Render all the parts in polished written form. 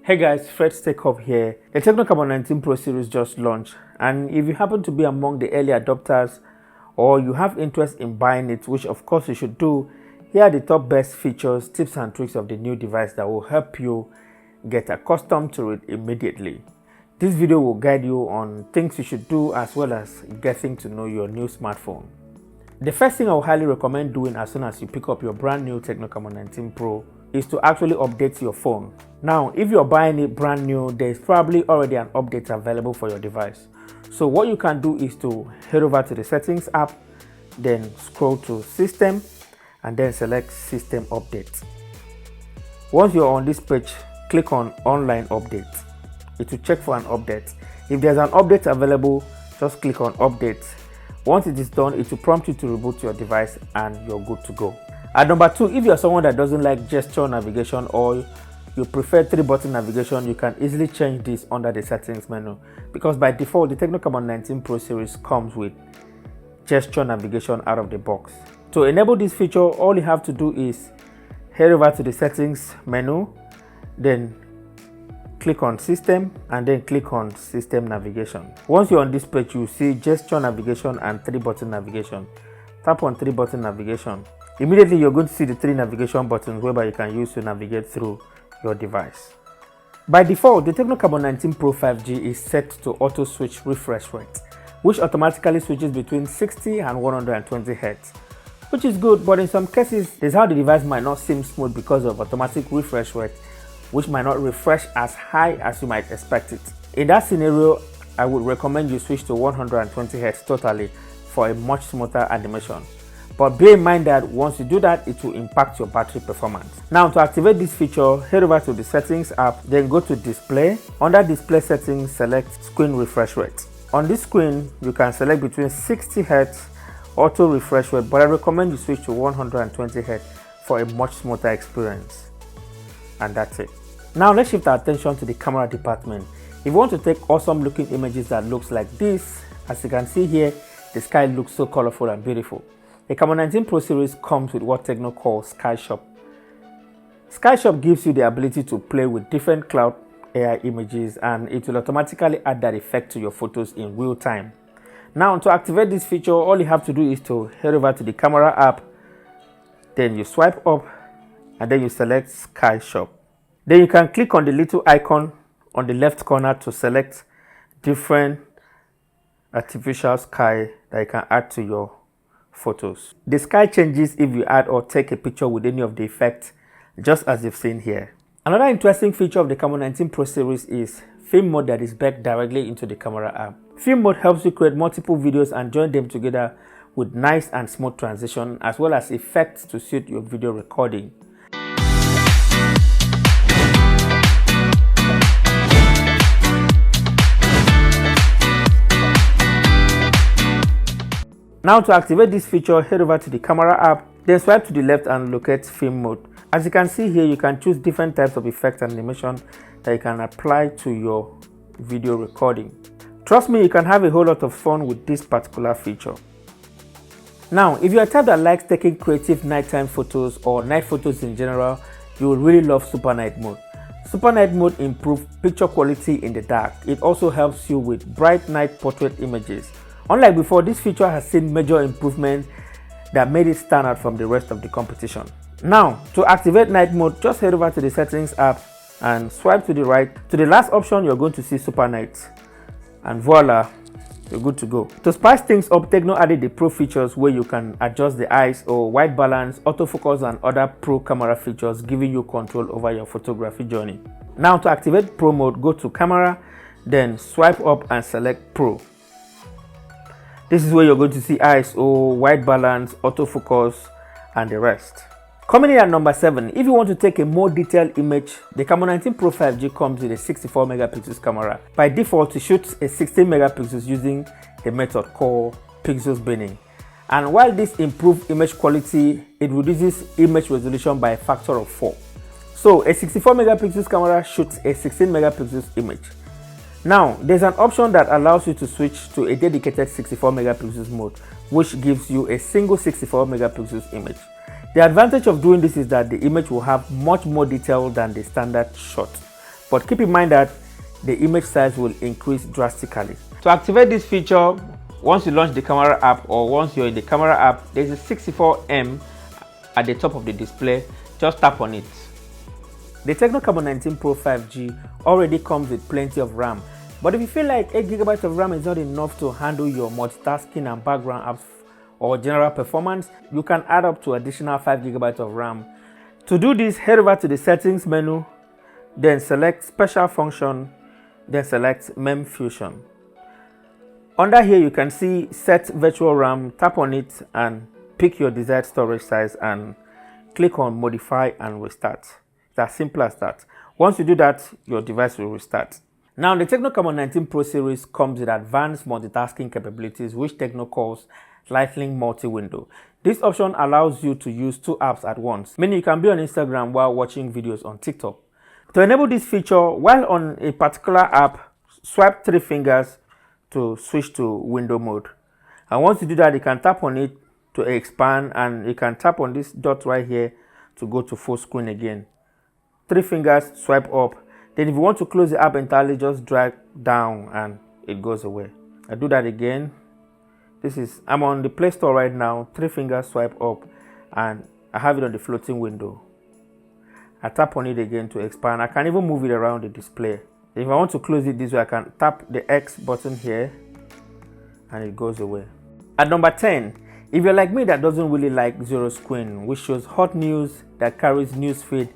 Hey guys, Fred's Tech Hub here. The Tecno Camon 19 Pro series just launched, and if you happen to be among the early adopters or you have interest in buying it, which of course you should do, here are the top best features, tips and tricks of the new device that will help you get accustomed to it immediately. This video will guide you on things you should do as well as getting to know your new smartphone. The first thing I would highly recommend doing as soon as you pick up your brand new Tecno Camon 19 Pro is to actually update your phone. Now, if you're buying it brand new, there's probably already an update available for your device. So what you can do is to head over to the settings app, then scroll to system and then select system update. Once you're on this page, click on online update. It will check for an update. If there's an update available, just click on update. Once it is done, it will prompt you to reboot your device and you're good to go. At number 2, if you're someone that doesn't like gesture navigation or you prefer 3-button navigation, you can easily change this under the settings menu, because by default the Tecno Camon 19 Pro series comes with gesture navigation out of the box. To enable this feature, all you have to do is head over to the settings menu, then click on system and then click on system navigation. Once you're on this page, you see gesture navigation and 3-button navigation. Tap on 3-button navigation. Immediately you're going to see the 3 navigation buttons whereby you can use to navigate through your device. By default, the Tecno Camon 19 Pro 5G is set to auto switch refresh rate, which automatically switches between 60 and 120 Hz, which is good, but in some cases this is how the device might not seem smooth because of automatic refresh rate, which might not refresh as high as you might expect it. In that scenario, I would recommend you switch to 120 Hz totally for a much smoother animation. But bear in mind that once you do that, it will impact your battery performance. Now, to activate this feature, head over to the settings app, then go to display. Under display settings, select screen refresh rate. On this screen, you can select between 60 Hz auto refresh rate, but I recommend you switch to 120 Hz for a much smoother experience. And that's it. Now let's shift our attention to the camera department. If you want to take awesome looking images that looks like this, as you can see here, the sky looks so colorful and beautiful. The Camon 19 Pro series comes with what Tecno calls Sky Shop. Sky Shop gives you the ability to play with different cloud AI images, and it will automatically add that effect to your photos in real time. Now, to activate this feature, all you have to do is to head over to the camera app, then you swipe up and then you select Sky Shop. Then you can click on the little icon on the left corner to select different artificial sky that you can add to your photos. The sky changes if you add or take a picture with any of the effects, just as you've seen here. Another interesting feature of the Camon 19 Pro series is film mode that is baked directly into the camera app. Film mode helps you create multiple videos and join them together with nice and smooth transition, as well as effects to suit your video recording. Now, to activate this feature, head over to the camera app, then swipe to the left and locate film mode. As you can see here, you can choose different types of effects and animation that you can apply to your video recording. Trust me, you can have a whole lot of fun with this particular feature. Now, if you're a type that likes taking creative nighttime photos or night photos in general, you will really love Super Night Mode. Super Night Mode improves picture quality in the dark. It also helps you with bright night portrait images. Unlike before, this feature has seen major improvements that made it stand out from the rest of the competition. Now, to activate night mode, just head over to the settings app and swipe to the right. To the last option, you're going to see Super Night. And voila, you're good to go. To spice things up, Tecno added the Pro features where you can adjust the eyes or white balance, autofocus and other Pro camera features, giving you control over your photography journey. Now, to activate Pro mode, go to camera, then swipe up and select Pro. This is where you're going to see ISO, white balance, autofocus, and the rest. Coming in at number 7, if you want to take a more detailed image, the Camon 19 Pro 5G comes with a 64 megapixels camera. By default, it shoots a 16 megapixels using a method called pixels binning. And while this improves image quality, it reduces image resolution by a factor of 4. So a 64 megapixels camera shoots a 16 megapixels image. Now, there's an option that allows you to switch to a dedicated 64 megapixels mode, which gives you a single 64 megapixels image. The advantage of doing this is that the image will have much more detail than the standard shot. but keep in mind that the image size will increase drastically. To activate this feature, once you launch the camera app or once you're in the camera app, there's a 64M at the top of the display. Just tap on it. The Tecno Camon 19 Pro 5G already comes with plenty of RAM, but if you feel like 8GB of RAM is not enough to handle your multitasking and background apps or general performance, you can add up to additional 5GB of RAM. To do this, head over to the settings menu, then select special function, then select Mem Fusion. Under here you can see set virtual RAM. Tap on it and pick your desired storage size and click on modify and restart. It's as simple as that. Once you do that, your device will restart. Now the Tecno Camon 19 Pro series comes with advanced multitasking capabilities, which Tecno calls Lightning Multi-Window. This option allows you to use 2 apps at once, meaning you can be on Instagram while watching videos on TikTok. To enable this feature, while on a particular app, swipe 3 fingers to switch to window mode. And once you do that, you can tap on it to expand, and you can tap on this dot right here to go to full screen again. 3 fingers, swipe up. Then if you want to close the app entirely, just drag down and it goes away. I do that again. I'm on the Play Store right now. 3 fingers, swipe up, and I have it on the floating window. I tap on it again to expand. I can even move it around the display. If I want to close it this way, I can tap the X button here and it goes away. At number 10, if you're like me that doesn't really like zero screen, which shows hot news that carries news feed,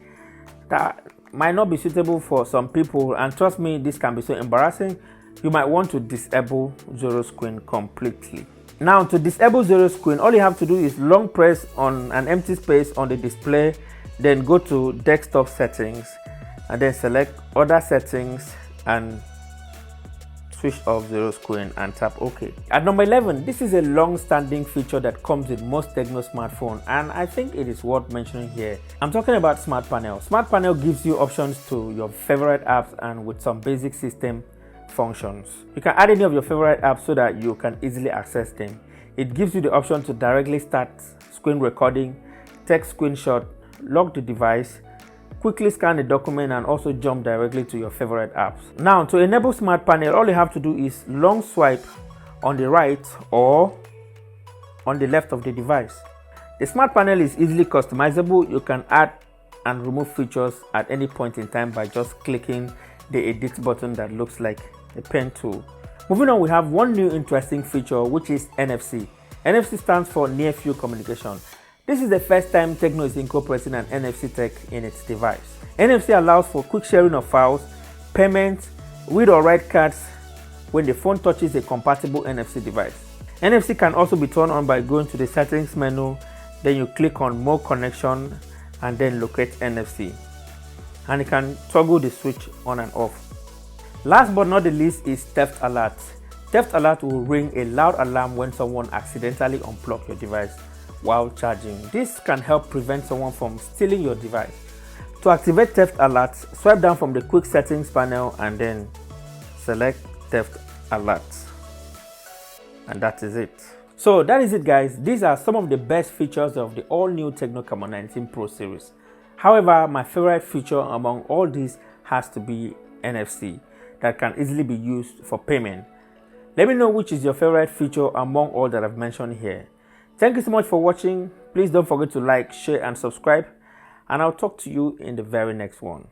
that might not be suitable for some people, and trust me, this can be so embarrassing, you might want to disable zero screen completely. Now, to disable zero screen, all you have to do is long press on an empty space on the display, then go to desktop settings and then select other settings and switch off zero screen and tap OK. At number 11, this is a long-standing feature that comes with most Tecno smartphones, and I think it is worth mentioning here. I'm talking about Smart Panel. Smart Panel gives you options to your favorite apps and with some basic system functions. You can add any of your favorite apps so that you can easily access them. It gives you the option to directly start screen recording, take screenshot, lock the device, quickly scan the document, and also jump directly to your favorite apps. Now, to enable Smart Panel, all you have to do is long swipe on the right or on the left of the device. The Smart Panel is easily customizable. You can add and remove features at any point in time by just clicking the edit button that looks like a pen tool. Moving on, we have one new interesting feature, which is NFC. NFC stands for Near Field Communication. This is the first time Tecno is incorporating an NFC tech in its device. NFC allows for quick sharing of files, payments, read or write cards when the phone touches a compatible NFC device. NFC can also be turned on by going to the settings menu, then you click on more connection and then locate NFC. And you can toggle the switch on and off. Last but not the least is Theft Alert. Theft Alert will ring a loud alarm when someone accidentally unplugs your device while charging. This can help prevent someone from stealing your device. To activate Theft Alert, swipe down from the quick settings panel and then select Theft Alert. And that is it. So that is it, guys. These are some of the best features of the all-new Tecno Camon 19 Pro series. However, my favorite feature among all these has to be NFC that can easily be used for payment. Let me know which is your favorite feature among all that I've mentioned here. Thank you so much for watching. Please don't forget to like, share and subscribe, and I'll talk to you in the very next one.